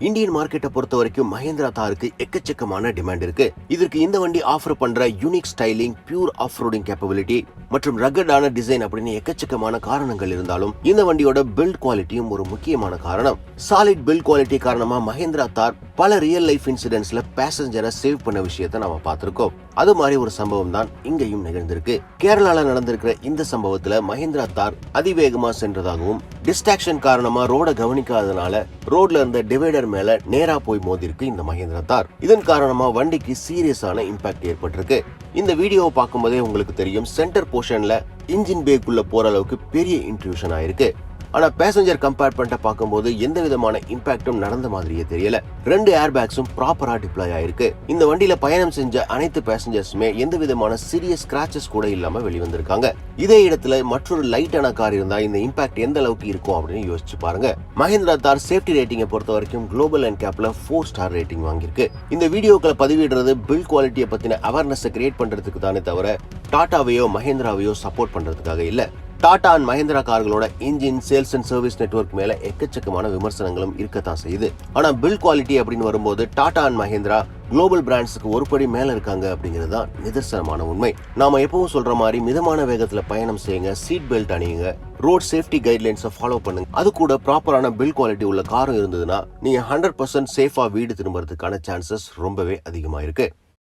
Indian மார்க்கெட்டை பொறுத்த வரைக்கும் மஹிந்திரா தாருக்கு எக்கச்சக்கமான டிமாண்ட் இருக்கு. இதற்கு இந்த வண்டி ஆஃபர் பண்ற unique styling, pure of roading capability மற்றும் ரகடான டிசைன் அப்படின்னு எக்கச்சக்கமான காரணங்கள் இருந்தாலும் இந்த வண்டியோட பில்ட் குவாலிட்டியும் ஒரு முக்கியமான காரணம். சாலிட் பில்ட் குவாலிட்டி காரணமா மஹிந்திரா தார் பல ரியல் லைஃப் இன்சிடென்ட்ஸ்ல பேசஞ்சரை சேவ் பண்ண விஷயத்தை நாம பார்த்திருக்கோம். அது மாதிரி ஒரு சம்பவம் தான் இங்கேயும் நிகழ்ந்திருக்கு. கேரளால நடந்திருக்கிற இந்த சம்பவத்துல மஹிந்திரா தார் அதிவேகமா சென்றதாகவும் டிஸ்ட்ராக்ஷன் காரணமா ரோட கவனிக்காதனால ரோட்ல இருந்த டிவைடர் மேல நேரா போய் மோதிருக்கு இந்த மஹிந்திரா தார். இதன் காரணமா வண்டிக்கு சீரியஸான இம்பாக்ட் ஏற்பட்டிருக்கு. இந்த வீடியோவை பார்க்கும்போதே உங்களுக்கு தெரியும், சென்டர் போர்ஷன்ல இன்ஜின் பேக்குள்ள போற அளவுக்கு பெரிய இன்ட்ரூஷன் ஆயிருக்கு. ஆனா பேசஞ்சர் கம்பார்ட்மெண்ட்டை பார்க்கும்போது எந்த விதமான இம்பாக்டும் நடந்த மாதிரியே தெரியல. 2 ஏர் பேக்ஸும் ப்ராப்பரா டிப்ளாய் ஆயிருக்கு. இந்த வண்டியில பயணம் செஞ்ச அனைத்து பேசஞ்சர்ஸுமே எந்த விதமான சீரியஸ் ஸ்கிராச்சஸ் கூட இல்லாம வெளிவந்திருக்காங்க. இதே இடத்துல மற்றொரு லைட்டான கார் இருந்தா இந்த இம்பாக்ட் எந்த அளவுக்கு இருக்கும் அப்படின்னு யோசிச்சு பாருங்க. மஹிந்திரா தார் சேஃப்டி ரேட்டிங்கை பொறுத்த வரைக்கும் குளோபல் அண்ட் கேப்ல 4 ஸ்டார் ரேட்டிங் வாங்கியிருக்கு. இந்த வீடியோக்களை பதிவிடுறது பில்ட் குவாலிட்டியை பத்தின அவேர்னஸ் கிரியேட் பண்றதுக்கு தானே தவிர டாடாவையோ மஹிந்திராவையோ சப்போர்ட் பண்றதுக்காக இல்ல. டாடா அண்ட் மஹிந்திரா கார்களோட engine, sales and service network மேல எக்கச்சக்கமான விமர்சனங்களும் இருக்கத்தான் செய்யுது. ஆனா பில்ட் குவாலிட்டி அப்படின்னு வரும்போது டாடா அண்ட் மஹிந்திரா குளோபல் பிராண்ட்ஸுக்கு ஒரு படி மேல இருக்காங்க அப்படிங்கிறது தான் நிதர்சனமான உண்மை. நாம எப்பவும் சொல்ற மாதிரி மிதமான வேகத்துல பயணம் செய்யுங்க, சீட் பெல்ட் அணியுங்க, ரோட் சேஃப்டி கைட்லைன்ஸை ஃபாலோ பண்ணுங்க. அது கூட ப்ராப்பரான பில்ட் குவாலிட்டி உள்ள காரும் இருந்ததுன்னா நீங்க 100% சேஃபா வீடு திரும்புறதுக்கான சான்சஸ் ரொம்பவே அதிகமா இருக்கு.